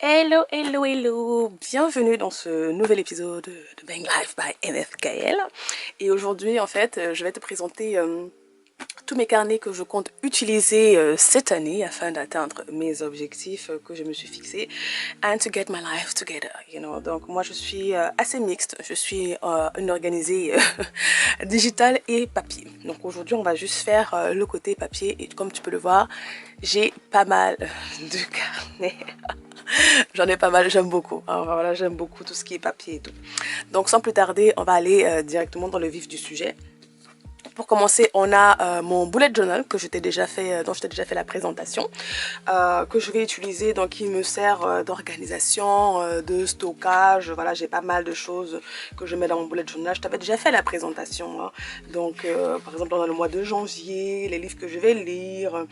Hello, hello, hello! Bienvenue dans ce nouvel épisode de Bang Life by MFKL. Et aujourd'hui, en fait, je vais te présenter tous mes carnets que je compte utiliser cette année afin d'atteindre mes objectifs que je me suis fixés and to get my life together, you know. Donc moi je suis assez mixte, je suis une organisée digitale et papier. Donc aujourd'hui on va juste faire le côté papier et comme tu peux le voir, j'ai pas mal de carnets. J'en ai pas mal, j'aime beaucoup. Alors, voilà, j'aime beaucoup tout ce qui est papier et tout. Donc sans plus tarder, on va aller directement dans le vif du sujet. Pour commencer, on a mon bullet journal que je t'ai déjà fait, dont je t'ai déjà fait la présentation, que je vais utiliser, donc qui me sert d'organisation, de stockage. Voilà, j'ai pas mal de choses que je mets dans mon bullet journal. Je t'avais déjà fait la présentation, hein. Donc, par exemple, dans le mois de janvier, les livres que je vais lire,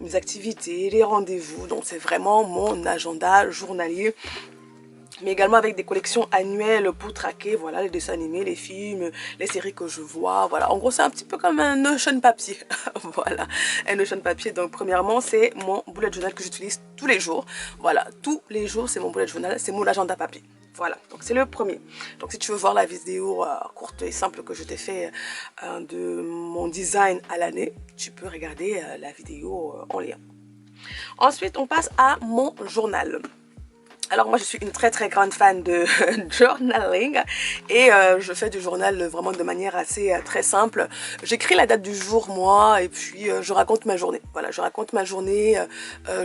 mes activités, les rendez-vous. Donc, c'est vraiment mon agenda journalier, mais également avec des collections annuelles pour traquer, voilà, les dessins animés, les films, les séries que je vois, voilà. En gros, c'est un petit peu comme un Notion papier, voilà, un Notion papier. Donc, premièrement, c'est mon bullet journal que j'utilise tous les jours, voilà, tous les jours, c'est mon bullet journal, c'est mon agenda papier. Voilà, donc c'est le premier. Donc si tu veux voir la vidéo courte et simple que je t'ai fait de mon design à l'année, tu peux regarder la vidéo en lien. Ensuite, on passe à mon journal. Alors moi je suis une très grande fan de journaling et je fais du journal vraiment de manière assez très simple. J'écris la date du jour moi et puis je raconte ma journée. Voilà, je raconte ma journée,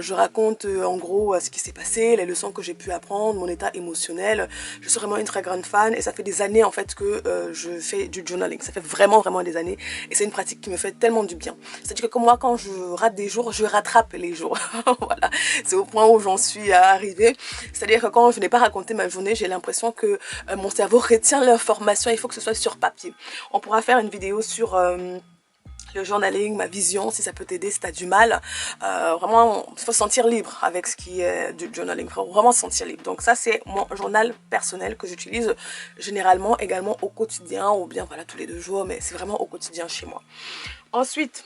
je raconte en gros ce qui s'est passé, les leçons que j'ai pu apprendre, mon état émotionnel. Je suis vraiment une très grande fan et ça fait des années en fait que je fais du journaling. Ça fait vraiment des années et c'est une pratique qui me fait tellement du bien. C'est-à-dire que comme moi quand je rate des jours, je rattrape les jours. Voilà, c'est au point où j'en suis arrivée. C'est-à-dire que quand je n'ai pas raconté ma journée, j'ai l'impression que mon cerveau retient l'information. Il faut que ce soit sur papier. On pourra faire une vidéo sur le journaling, ma vision, si ça peut t'aider, si tu as du mal. Vraiment, il faut se sentir libre avec ce qui est du journaling. Il faut vraiment se sentir libre. Donc ça, c'est mon journal personnel que j'utilise généralement également au quotidien ou bien voilà tous les 2 jours, mais c'est vraiment au quotidien chez moi. Ensuite,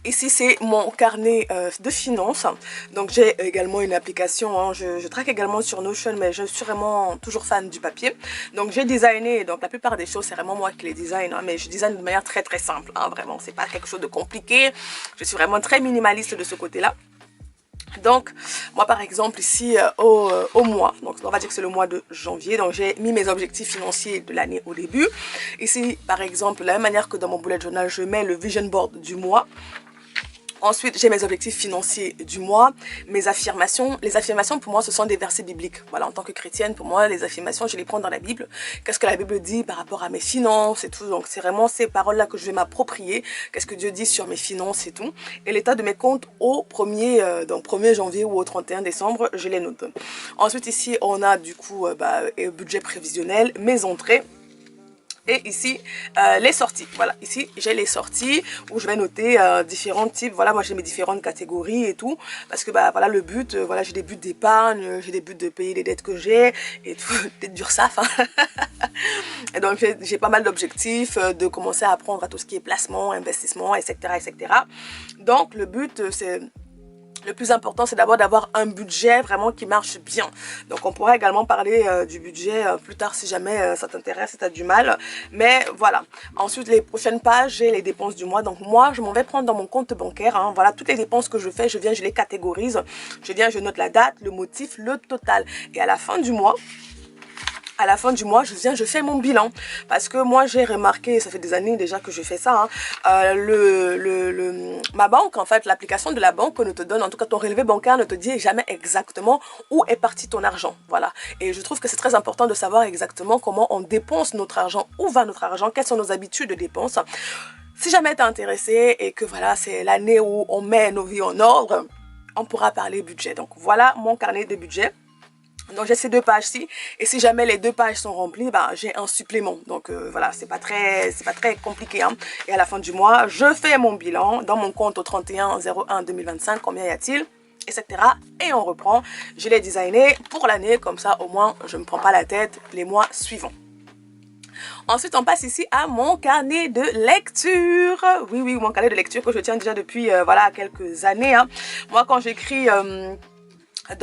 ici, c'est mon carnet de finances. Donc, j'ai également une application. Hein. Je traque également sur Notion, mais je suis vraiment toujours fan du papier. Donc, j'ai designé. Donc, la plupart des choses, c'est vraiment moi qui les design. Hein, mais je design de manière très simple. Hein, vraiment, c'est pas quelque chose de compliqué. Je suis vraiment très minimaliste de ce côté-là. Donc, moi par exemple ici au mois, donc on va dire que c'est le mois de janvier, donc j'ai mis mes objectifs financiers de l'année au début. Ici par exemple, de la même manière que dans mon bullet journal, je mets le vision board du mois. Ensuite, j'ai mes objectifs financiers du mois, mes affirmations. Les affirmations, pour moi, ce sont des versets bibliques. Voilà, en tant que chrétienne, pour moi, les affirmations, je les prends dans la Bible. Qu'est-ce que la Bible dit par rapport à mes finances et tout. Donc, c'est vraiment ces paroles-là que je vais m'approprier. Qu'est-ce que Dieu dit sur mes finances et tout. Et l'état de mes comptes au 1er janvier ou au 31 décembre, je les note. Ensuite, ici, on a du coup budget prévisionnel, mes entrées. Et ici, les sorties. Voilà, ici, j'ai les sorties où je vais noter différents types. Voilà, moi, j'ai mes différentes catégories et tout. Parce que, bah, voilà, le but, voilà, j'ai des buts d'épargne, j'ai des buts de payer les dettes que j'ai et tout, des d'URSSAF. Hein. Et donc, j'ai pas mal d'objectifs de commencer à apprendre à tout ce qui est placement, investissement, etc., etc. Donc, le but, c'est... Le plus important, c'est d'abord d'avoir un budget vraiment qui marche bien. Donc, on pourra également parler du budget plus tard si jamais ça t'intéresse, si tu as du mal. Mais voilà. Ensuite, les prochaines pages, j'ai les dépenses du mois. Donc, moi, je m'en vais prendre dans mon compte bancaire. Hein. Voilà, toutes les dépenses que je fais, je les catégorise. Je note la date, le motif, le total. Et à la fin du mois, je fais mon bilan. Parce que moi, j'ai remarqué, ça fait des années déjà que je fais ça, hein, ma banque, en fait, l'application de la banque ne te donne, en tout cas ton relevé bancaire ne te dit jamais exactement où est parti ton argent. Voilà. Et je trouve que c'est très important de savoir exactement comment on dépense notre argent, où va notre argent, quelles sont nos habitudes de dépenses. Si jamais tu es intéressé et que voilà, c'est l'année où on met nos vies en ordre, on pourra parler budget. Donc voilà mon carnet de budget. Donc j'ai ces 2 pages-ci et si jamais les 2 pages sont remplies, ben, j'ai un supplément. Donc voilà, c'est pas très compliqué. Hein. Et à la fin du mois, je fais mon bilan dans mon compte au 31/01/2025, combien y a-t-il, etc. Et on reprend. Je l'ai designé pour l'année, comme ça au moins je ne me prends pas la tête les mois suivants. Ensuite, on passe ici à mon carnet de lecture. Oui, mon carnet de lecture que je tiens déjà depuis voilà quelques années. Hein. Moi, quand j'écris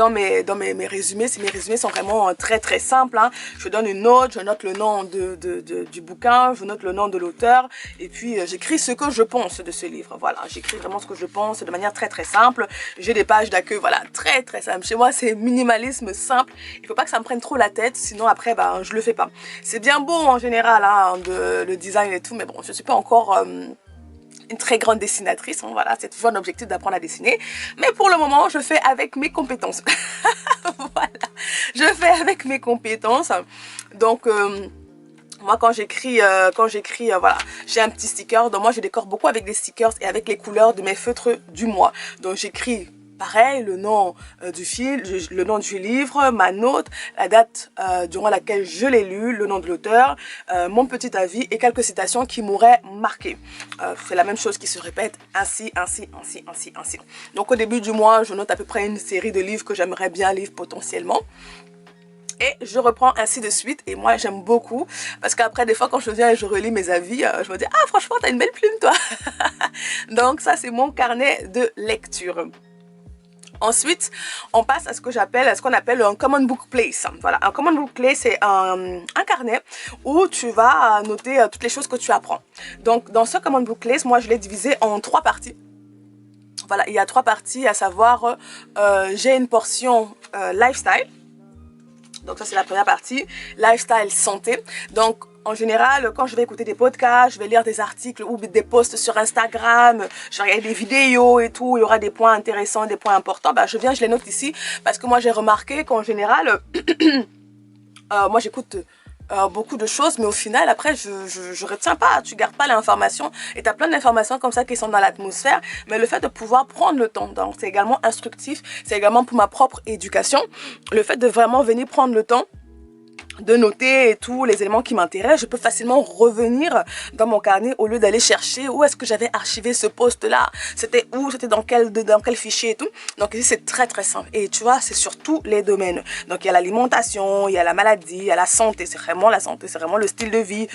mes résumés. Mes résumés sont vraiment très très simples, hein. Je donne une note, je note le nom du bouquin, je note le nom de l'auteur et puis j'écris ce que je pense de ce livre. Voilà, j'écris vraiment ce que je pense de manière très très simple. J'ai des pages d'accueil, voilà, très très simple. Chez moi c'est minimalisme simple. Il faut pas que ça me prenne trop la tête, sinon après ben je le fais pas. C'est bien beau en général, hein, le design et tout, mais bon, je suis pas encore une très grande dessinatrice, hein, voilà, c'est toujours un objectif d'apprendre à dessiner, mais pour le moment je fais avec mes compétences. Voilà, je fais avec mes compétences. Donc moi quand j'écris voilà, j'ai un petit sticker, donc moi je décore beaucoup avec des stickers et avec les couleurs de mes feutres du mois. Donc j'écris pareil, le nom le nom du livre, ma note, la date durant laquelle je l'ai lu, le nom de l'auteur, mon petit avis et quelques citations qui m'auraient marqué. C'est la même chose qui se répète, ainsi. Donc au début du mois, je note à peu près une série de livres que j'aimerais bien lire potentiellement. Et je reprends ainsi de suite. Et moi, j'aime beaucoup. Parce qu'après, des fois, quand je viens et je relis mes avis, je me dis, ah, franchement, t'as une belle plume, toi. Donc, ça, c'est mon carnet de lecture. Ensuite, on passe à ce qu'on appelle un common book place. Voilà, un common book place, c'est un carnet où tu vas noter toutes les choses que tu apprends. Donc, dans ce common book place, moi, je l'ai divisé en 3 parties. Voilà, il y a 3 parties, à savoir, j'ai une portion lifestyle. Donc ça c'est la première partie, lifestyle santé. Donc en général, quand je vais écouter des podcasts, je vais lire des articles ou des posts sur Instagram, je regarde des vidéos et tout, il y aura des points intéressants, des points importants, bah, je viens, je les note ici parce que moi j'ai remarqué qu'en général, moi j'écoute beaucoup de choses, mais au final après je retiens pas, tu gardes pas l'information et tu as plein d'informations comme ça qui sont dans l'atmosphère, mais le fait de pouvoir prendre le temps, donc c'est également instructif, c'est également pour ma propre éducation, le fait de vraiment venir prendre le temps de noter tous les éléments qui m'intéressent, je peux facilement revenir dans mon carnet au lieu d'aller chercher où est-ce que j'avais archivé ce post-là, c'était où, c'était dans quel fichier et tout. Donc ici c'est très très simple et tu vois c'est sur tous les domaines. Donc il y a l'alimentation, il y a la maladie, il y a la santé, c'est vraiment la santé, c'est vraiment le style de vie.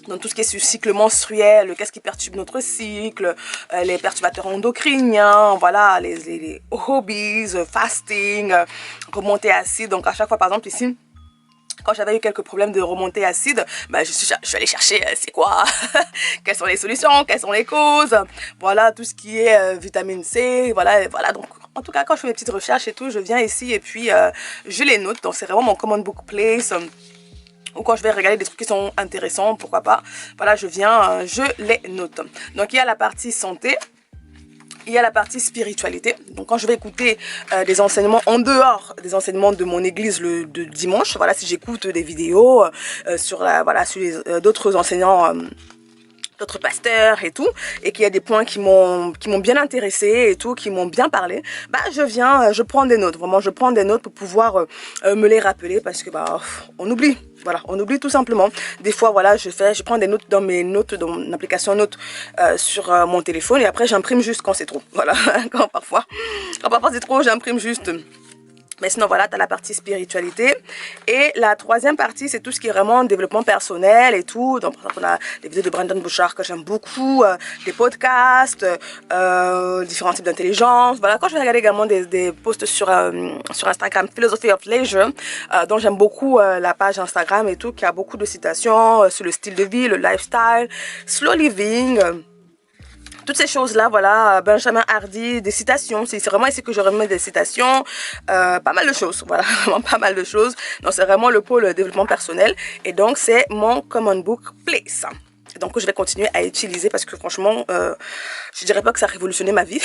Donc tout ce qui est sur le cycle menstruel, qu'est-ce qui perturbe notre cycle, les perturbateurs endocriniens, voilà, les hobbies, fasting, remontée acide. Donc à chaque fois par exemple ici, quand j'avais eu quelques problèmes de remontée acide, bah, je suis allée chercher c'est quoi, quelles sont les solutions, quelles sont les causes, voilà, tout ce qui est vitamine C, voilà, donc en tout cas quand je fais mes petites recherches et tout, je viens ici et puis je les note, donc c'est vraiment mon common book place, ou quand je vais regarder des trucs qui sont intéressants, pourquoi pas, voilà, je viens, je les note. Donc il y a la partie santé, il y a la partie spiritualité. Donc quand je vais écouter des enseignements en dehors des enseignements de mon église le dimanche, voilà, si j'écoute des vidéos sur d'autres enseignants, d'autres pasteurs et tout, et qu'il y a des points qui m'ont bien intéressé et tout, qui m'ont bien parlé, bah je viens, je prends des notes, vraiment je prends des notes pour pouvoir me les rappeler parce que bah on oublie. Voilà, on oublie tout simplement. Des fois, voilà, je prends des notes dans mes notes, dans mon application notes sur mon téléphone et après j'imprime juste quand c'est trop. Voilà, quand parfois c'est trop, j'imprime juste. Mais sinon, voilà, tu as la partie spiritualité. Et la troisième partie, c'est tout ce qui est vraiment développement personnel et tout. Donc, par exemple, on a des vidéos de Brandon Bouchard que j'aime beaucoup, des podcasts, différents types d'intelligence. Voilà, quand je vais regarder également des posts sur Instagram, Philosophy of Leisure, dont j'aime beaucoup la page Instagram et tout, qui a beaucoup de citations sur le style de vie, le lifestyle, slow living, toutes ces choses-là, voilà, Benjamin Hardy, des citations, c'est vraiment ici que je remets des citations, pas mal de choses, voilà, vraiment pas mal de choses. Donc c'est vraiment le pôle développement personnel et donc c'est mon common book place. Et donc je vais continuer à utiliser parce que franchement, je dirais pas que ça a révolutionné ma vie,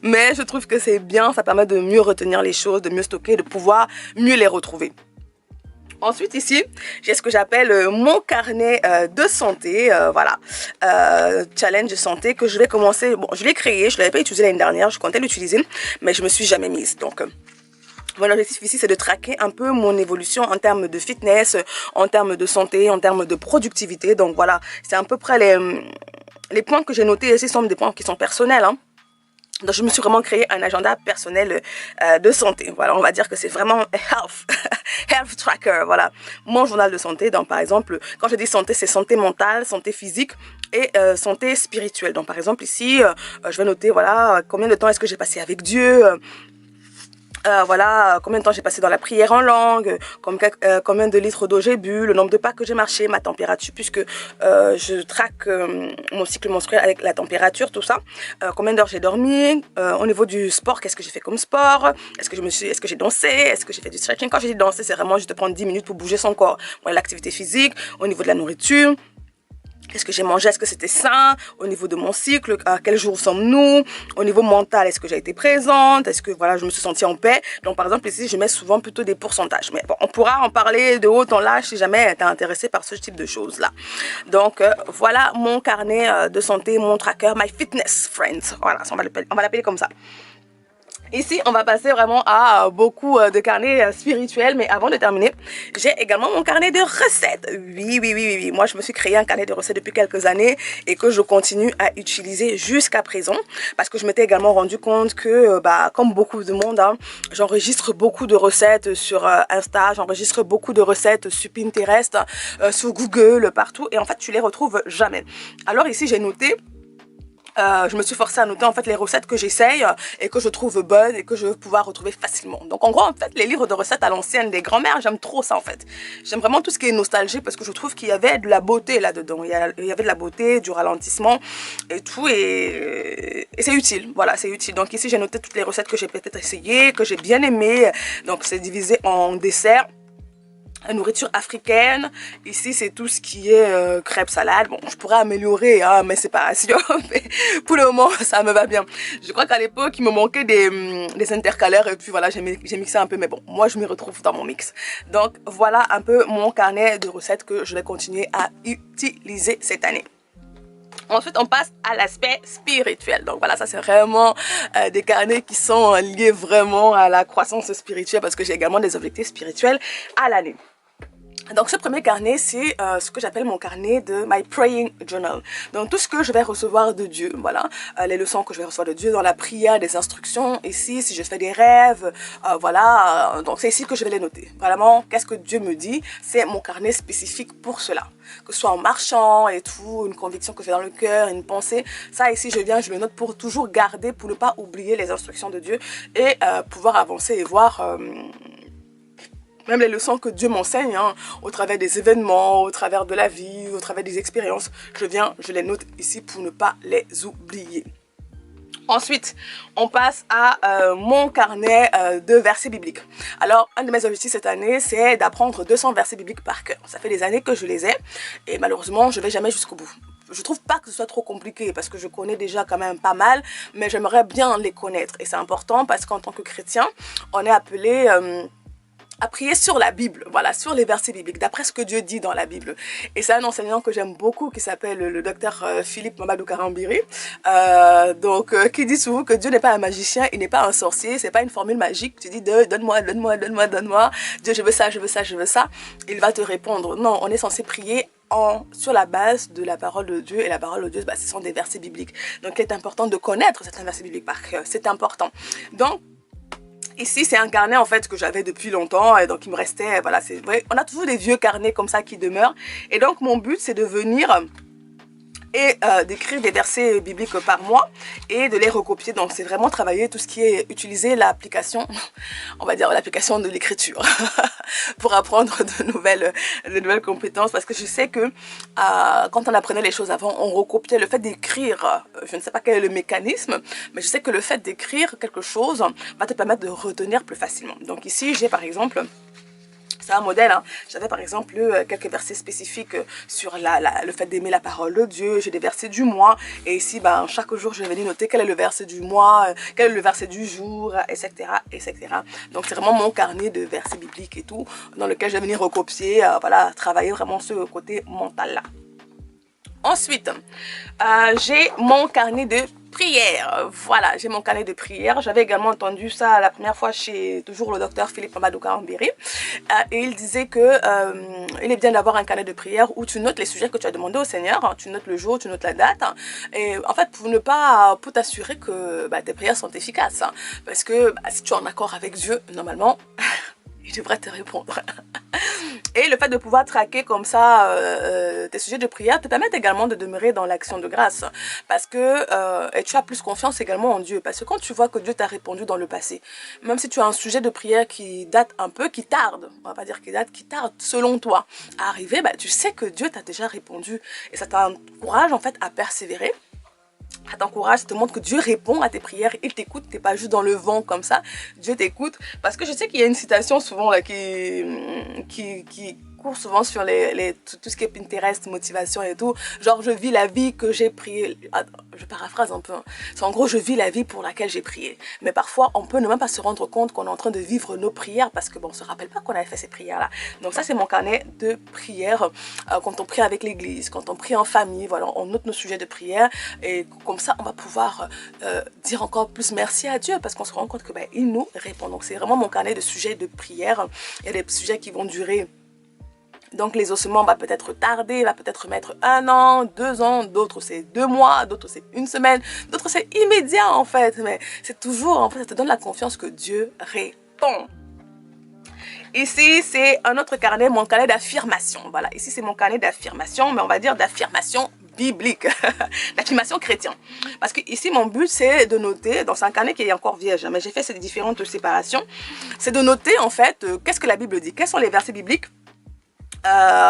mais je trouve que c'est bien, ça permet de mieux retenir les choses, de mieux stocker, de pouvoir mieux les retrouver. Ensuite ici, j'ai ce que j'appelle mon carnet de santé, voilà, challenge santé que je vais commencer, bon je l'ai créé, je ne l'avais pas utilisé l'année dernière, je comptais l'utiliser, mais je me suis jamais mise, donc mon objectif ici c'est de traquer un peu mon évolution en termes de fitness, en termes de santé, en termes de productivité, donc voilà, c'est à peu près les points que j'ai notés ici sont des points qui sont personnels, hein. Donc je me suis vraiment créé un agenda personnel de santé. Voilà, on va dire que c'est vraiment health tracker. Voilà, mon journal de santé. Donc par exemple, quand je dis santé, c'est santé mentale, santé physique et santé spirituelle. Donc par exemple ici, je vais noter voilà combien de temps est-ce que j'ai passé avec Dieu. Voilà, combien de temps j'ai passé dans la prière en langue, combien de litres d'eau j'ai bu, le nombre de pas que j'ai marché, ma température, puisque je traque mon cycle menstruel avec la température, tout ça. Combien d'heures j'ai dormi, au niveau du sport, qu'est-ce que j'ai fait comme sport, est-ce que j'ai dansé, est-ce que j'ai fait du stretching. Quand j'ai dit danser, c'est vraiment juste de prendre 10 minutes pour bouger son corps. Voilà, l'activité physique, au niveau de la nourriture. Qu'est-ce que j'ai mangé? Est-ce que c'était sain? Au niveau de mon cycle, à quel jour sommes-nous? Au niveau mental, est-ce que j'ai été présente? Est-ce que voilà, je me suis sentie en paix? Donc par exemple ici, je mets souvent plutôt des pourcentages. Mais bon, on pourra en parler de haut en large si jamais tu es intéressé par ce type de choses-là. Donc voilà mon carnet de santé, mon tracker, my fitness friends. Voilà, on va l'appeler comme ça. Ici, on va passer vraiment à beaucoup de carnets spirituels, mais avant de terminer, j'ai également mon carnet de recettes. Oui. Moi, je me suis créé un carnet de recettes depuis quelques années et que je continue à utiliser jusqu'à présent parce que je m'étais également rendu compte que, comme beaucoup de monde, hein, j'enregistre beaucoup de recettes sur Insta, j'enregistre beaucoup de recettes sur Pinterest, sur Google, partout, et en fait, tu les retrouves jamais. Alors ici, j'ai noté je me suis forcée à noter en fait les recettes que j'essaye et que je trouve bonnes et que je vais pouvoir retrouver facilement. Donc en gros en fait les livres de recettes à l'ancienne des grands-mères, j'aime trop ça en fait. J'aime vraiment tout ce qui est nostalgie parce que je trouve qu'il y avait de la beauté là-dedans. Il y avait de la beauté, du ralentissement et tout, et c'est utile. Voilà, c'est utile. Donc ici j'ai noté toutes les recettes que j'ai peut-être essayées, que j'ai bien aimées. Donc c'est divisé en desserts, nourriture africaine. Ici c'est tout ce qui est crêpes, salade. Bon, je pourrais améliorer, hein, mais c'est pas sûr. Mais pour le moment ça me va bien. Je crois qu'à l'époque il me manquait des intercalaires et puis voilà, j'ai mixé un peu, mais bon, moi je m'y retrouve dans mon mix. Donc voilà un peu mon carnet de recettes que je vais continuer à utiliser cette année. Ensuite, on passe à l'aspect spirituel. Donc voilà, ça c'est vraiment des carnets qui sont liés vraiment à la croissance spirituelle parce que j'ai également des objectifs spirituels à l'année. Donc ce premier carnet, c'est ce que j'appelle mon carnet de my praying journal. Donc tout ce que je vais recevoir de Dieu, voilà, les leçons que je vais recevoir de Dieu dans la prière, des instructions ici, si je fais des rêves, voilà, donc c'est ici que je vais les noter. Vraiment, qu'est-ce que Dieu me dit, c'est mon carnet spécifique pour cela. Que ce soit en marchant et tout, une conviction que j'ai dans le cœur, une pensée, ça ici je viens, je le note pour toujours garder, pour ne pas oublier les instructions de Dieu et pouvoir avancer et voir... même les leçons que Dieu m'enseigne, hein, au travers des événements, au travers de la vie, au travers des expériences, je les note ici pour ne pas les oublier. Ensuite, on passe à mon carnet de versets bibliques. Alors, un de mes objectifs cette année, c'est d'apprendre 200 versets bibliques par cœur. Ça fait des années que je les ai et malheureusement, je ne vais jamais jusqu'au bout. Je trouve pas que ce soit trop compliqué parce que je connais déjà quand même pas mal, mais j'aimerais bien les connaître. Et c'est important parce qu'en tant que chrétien, on est appelé... à prier sur la Bible, voilà, sur les versets bibliques, d'après ce que Dieu dit dans la Bible. Et c'est un enseignant que j'aime beaucoup qui s'appelle le docteur Philippe Mamadou Karambiri, qui dit souvent que Dieu n'est pas un magicien, il n'est pas un sorcier, c'est pas une formule magique, tu dis donne-moi, Dieu je veux ça, je veux ça, je veux ça, il va te répondre. Non, on est censé prier sur la base de la parole de Dieu, et la parole de Dieu, ce sont des versets bibliques. Donc il est important de connaître certains versets bibliques par cœur, c'est important. Donc, ici, c'est un carnet en fait que j'avais depuis longtemps et donc il me restait, voilà, c'est vrai, on a toujours des vieux carnets comme ça qui demeurent et donc mon but c'est de venir et d'écrire des versets bibliques par mois et de les recopier. Donc c'est vraiment travailler tout ce qui est utiliser l'application, on va dire l'application de l'écriture pour apprendre de nouvelles compétences, parce que je sais que quand on apprenait les choses avant, on recopiait. Le fait d'écrire, je ne sais pas quel est le mécanisme, mais je sais que le fait d'écrire quelque chose va te permettre de retenir plus facilement. Donc ici j'ai par exemple... c'est un modèle, hein. J'avais par exemple quelques versets spécifiques sur le fait d'aimer la parole de Dieu. J'ai des versets du mois. Et ici, chaque jour, je vais venir noter quel est le verset du mois, quel est le verset du jour, etc. etc. Donc, c'est vraiment mon carnet de versets bibliques et tout, dans lequel je vais venir recopier, voilà, travailler vraiment ce côté mental-là. Ensuite, j'ai mon carnet de prière. Voilà, j'ai mon carnet de prière. J'avais également entendu ça la première fois chez toujours le docteur Philippe Mamadou Karambiri. Et il disait que il est bien d'avoir un carnet de prière où tu notes les sujets que tu as demandé au Seigneur. Hein, tu notes le jour, tu notes la date. Hein, et en fait, pour t'assurer que tes prières sont efficaces. Hein, parce que si tu es en accord avec Dieu, normalement... il devrait te répondre. Et le fait de pouvoir traquer comme ça tes sujets de prière te permet également de demeurer dans l'action de grâce. Parce que et tu as plus confiance également en Dieu. Parce que quand tu vois que Dieu t'a répondu dans le passé, même si tu as un sujet de prière qui date un peu, qui tarde, on va pas dire qui date, qui tarde selon toi à arriver, bah, tu sais que Dieu t'a déjà répondu. Et ça t'encourage en fait à persévérer. Ça t'encourage, ça te montre que Dieu répond à tes prières, il t'écoute, t'es pas juste dans le vent comme ça, Dieu t'écoute. Parce que je sais qu'il y a une citation souvent là, qui court souvent sur tout ce qui est Pinterest, motivation et tout. Genre, je vis la vie que j'ai prié. Je paraphrase un peu. Hein. C'est en gros, je vis la vie pour laquelle j'ai prié. Mais parfois, on peut ne même pas se rendre compte qu'on est en train de vivre nos prières parce que bon, on se rappelle pas qu'on avait fait ces prières-là. Donc ça, c'est mon carnet de prières. Quand on prie avec l'église, quand on prie en famille, voilà, on note nos sujets de prière et comme ça, on va pouvoir dire encore plus merci à Dieu parce qu'on se rend compte que ben, il nous répond. Donc c'est vraiment mon carnet de sujets de prière. Il y a des sujets qui vont durer. Donc les ossements va peut-être tarder, va peut-être mettre 1 an, 2 ans, d'autres c'est 2 mois, d'autres c'est 1 semaine, d'autres c'est immédiat en fait. Mais c'est toujours, en fait, ça te donne la confiance que Dieu répond. Ici, c'est un autre carnet, mon carnet d'affirmation. Voilà, ici c'est mon carnet d'affirmation, mais on va dire d'affirmation biblique, d'affirmation chrétienne. Parce que ici, mon but, c'est de noter, dans un carnet qui est encore vierge, mais j'ai fait ces différentes séparations, c'est de noter en fait, qu'est-ce que la Bible dit, quels sont les versets bibliques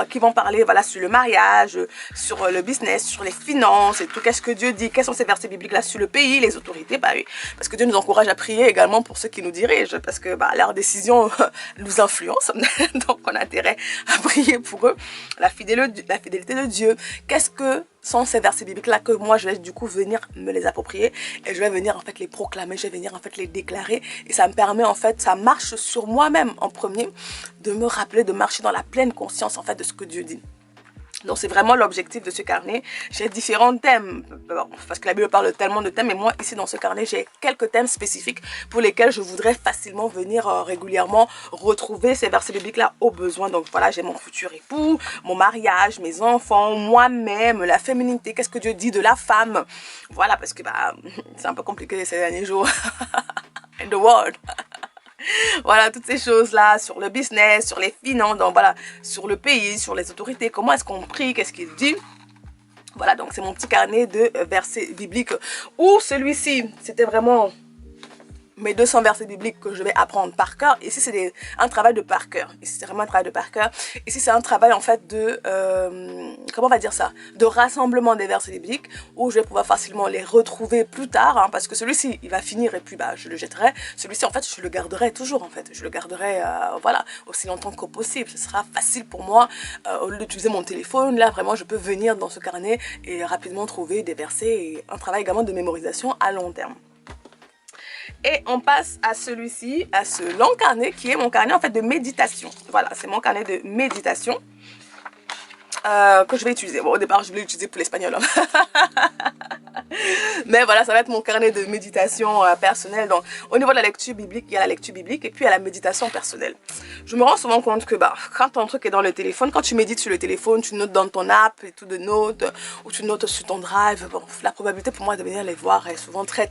qui vont parler voilà, sur le mariage, sur le business, sur les finances et tout. Qu'est-ce que Dieu dit? Quels sont ces versets bibliques là sur le pays, les autorités? Bah oui, parce que Dieu nous encourage à prier également pour ceux qui nous dirigent, parce que bah, leurs décisions nous influencent. Donc on a intérêt à prier pour eux. La fidélité de Dieu. Qu'est-ce que sont ces versets bibliques là que moi je vais du coup venir me les approprier et je vais venir en fait les proclamer, je vais venir en fait les déclarer et ça me permet en fait, ça marche sur moi-même en premier de me rappeler, de marcher dans la pleine conscience en fait de ce que Dieu dit. Donc c'est vraiment l'objectif de ce carnet. J'ai différents thèmes, parce que la Bible parle tellement de thèmes, et moi ici dans ce carnet j'ai quelques thèmes spécifiques pour lesquels je voudrais facilement venir régulièrement retrouver ces versets bibliques là au besoin. Donc voilà, j'ai mon futur époux, mon mariage, mes enfants, moi-même, la féminité, qu'est-ce que Dieu dit de la femme. Voilà, parce que bah, c'est un peu compliqué ces derniers jours. In the world. Voilà, toutes ces choses-là, sur le business, sur les finances, donc voilà, sur le pays, sur les autorités, comment est-ce qu'on prie, qu'est-ce qu'il dit. Voilà, donc c'est mon petit carnet de versets bibliques. Ou celui-ci, c'était vraiment mes 200 versets bibliques que je vais apprendre par cœur. Ici, c'est un travail de par cœur. Ici, c'est vraiment un travail de par cœur. Ici, c'est un travail, en fait, de... comment on va dire ça? De rassemblement des versets bibliques où je vais pouvoir facilement les retrouver plus tard. Hein, parce que celui-ci, il va finir et puis bah, je le jetterai. Celui-ci, en fait, je le garderai toujours, en fait. Je le garderai, voilà, aussi longtemps que possible. Ce sera facile pour moi. Au lieu d'utiliser mon téléphone, là, vraiment, je peux venir dans ce carnet et rapidement trouver des versets et un travail également de mémorisation à long terme. Et on passe à celui-ci, à ce long carnet qui est mon carnet en fait de méditation. Voilà, c'est mon carnet de méditation que je vais utiliser. Bon, au départ, je voulais l'utiliser pour l'espagnol. Hein. Mais voilà, ça va être mon carnet de méditation personnelle. Donc, au niveau de la lecture biblique, il y a la lecture biblique et puis il y a la méditation personnelle. Je me rends souvent compte que bah, quand ton truc est dans le téléphone, quand tu médites sur le téléphone, tu notes dans ton app et tout de notes, ou tu notes sur ton drive, bon, la probabilité pour moi de venir les voir est souvent très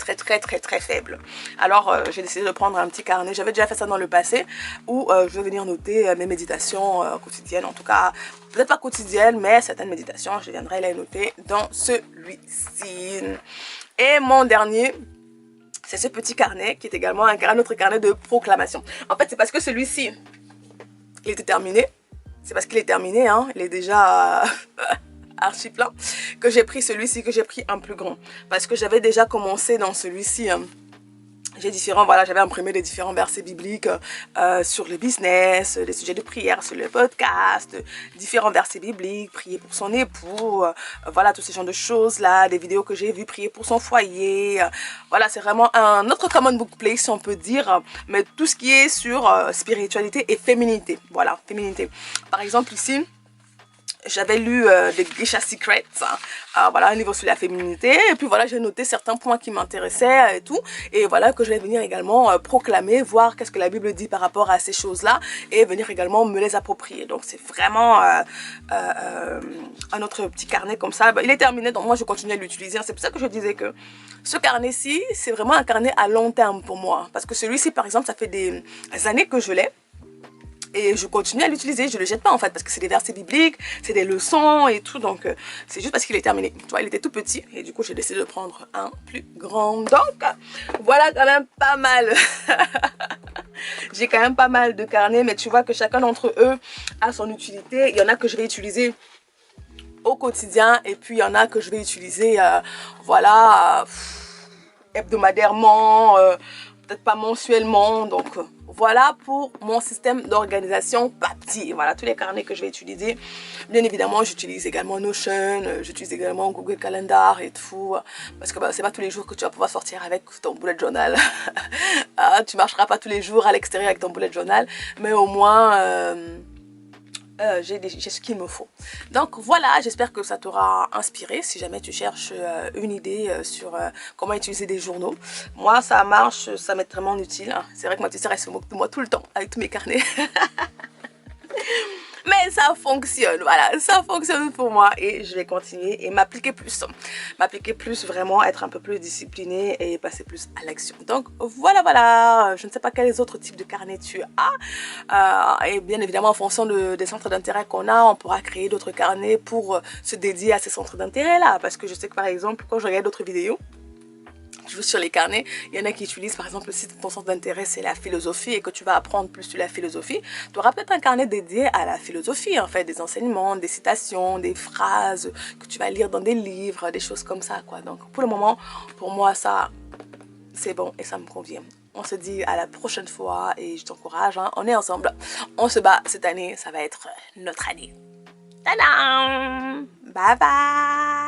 faible. Alors, j'ai décidé de prendre un petit carnet. J'avais déjà fait ça dans le passé, où je vais venir noter mes méditations quotidiennes, en tout cas, peut-être pas quotidiennes, mais certaines méditations, je viendrai les noter dans celui-ci. Et mon dernier, c'est ce petit carnet qui est également un autre carnet de proclamation. En fait, c'est parce que celui-ci, il était terminé. C'est parce qu'il est terminé, hein. Il est déjà archi plein. Que j'ai pris celui-ci, que j'ai pris un plus grand. Parce que j'avais déjà commencé dans celui-ci. Hein. Voilà, j'avais imprimé les différents versets bibliques sur le business, les sujets de prière sur le podcast, différents versets bibliques, prier pour son époux, voilà, tous ces genres de choses-là, des vidéos que j'ai vues, prier pour son foyer. Voilà, c'est vraiment un autre common book play, si on peut dire, mais tout ce qui est sur spiritualité et féminité. Voilà, féminité. Par exemple, ici, j'avais lu des Geisha Secrets, voilà, un livre sur la féminité, et puis voilà, j'ai noté certains points qui m'intéressaient et tout, et voilà que je vais venir également proclamer, voir qu'est-ce que la Bible dit par rapport à ces choses-là, et venir également me les approprier. Donc c'est vraiment un autre petit carnet comme ça. Il est terminé, donc moi je continue à l'utiliser. C'est pour ça que je disais que ce carnet-ci, c'est vraiment un carnet à long terme pour moi, parce que celui-ci par exemple, ça fait des années que je l'ai. Et je continue à l'utiliser, je le jette pas en fait, parce que c'est des versets bibliques, c'est des leçons et tout, donc c'est juste parce qu'il est terminé. Tu vois, il était tout petit, et du coup j'ai décidé de prendre un plus grand. Donc, voilà quand même pas mal. J'ai quand même pas mal de carnets, mais tu vois que chacun d'entre eux a son utilité. Il y en a que je vais utiliser au quotidien, et puis il y en a que je vais utiliser, voilà, hebdomadairement, peut-être pas mensuellement, donc voilà pour mon système d'organisation papier. Voilà tous les carnets que je vais utiliser. Bien évidemment, j'utilise également Notion, j'utilise également Google Calendar et tout, parce que bah, c'est pas tous les jours que tu vas pouvoir sortir avec ton bullet journal. Tu marcheras pas tous les jours à l'extérieur avec ton bullet journal, mais au moins j'ai ce qu'il me faut. Donc voilà, j'espère que ça t'aura inspiré si jamais tu cherches une idée sur comment utiliser des journaux. Moi ça marche, ça m'est vraiment utile. C'est vrai que ma petite sœur elle se moque de moi tout le temps avec tous mes carnets. Mais ça fonctionne, voilà, ça fonctionne pour moi et je vais continuer et m'appliquer plus. M'appliquer plus, vraiment être un peu plus disciplinée et passer plus à l'action. Donc voilà, voilà, je ne sais pas quels autres types de carnets tu as. Et bien évidemment, en fonction des centres d'intérêt qu'on a, on pourra créer d'autres carnets pour se dédier à ces centres d'intérêt là. Parce que je sais que par exemple, quand je regarde d'autres vidéos, toujours sur les carnets, il y en a qui utilisent par exemple si ton centre d'intérêt c'est la philosophie et que tu vas apprendre plus sur la philosophie, tu auras peut-être un carnet dédié à la philosophie en fait, des enseignements, des citations, des phrases que tu vas lire dans des livres, des choses comme ça quoi. Donc pour le moment, pour moi ça c'est bon et ça me convient. On se dit à la prochaine fois et je t'encourage, hein, on est ensemble, on se bat cette année, ça va être notre année. Tadam! Bye bye!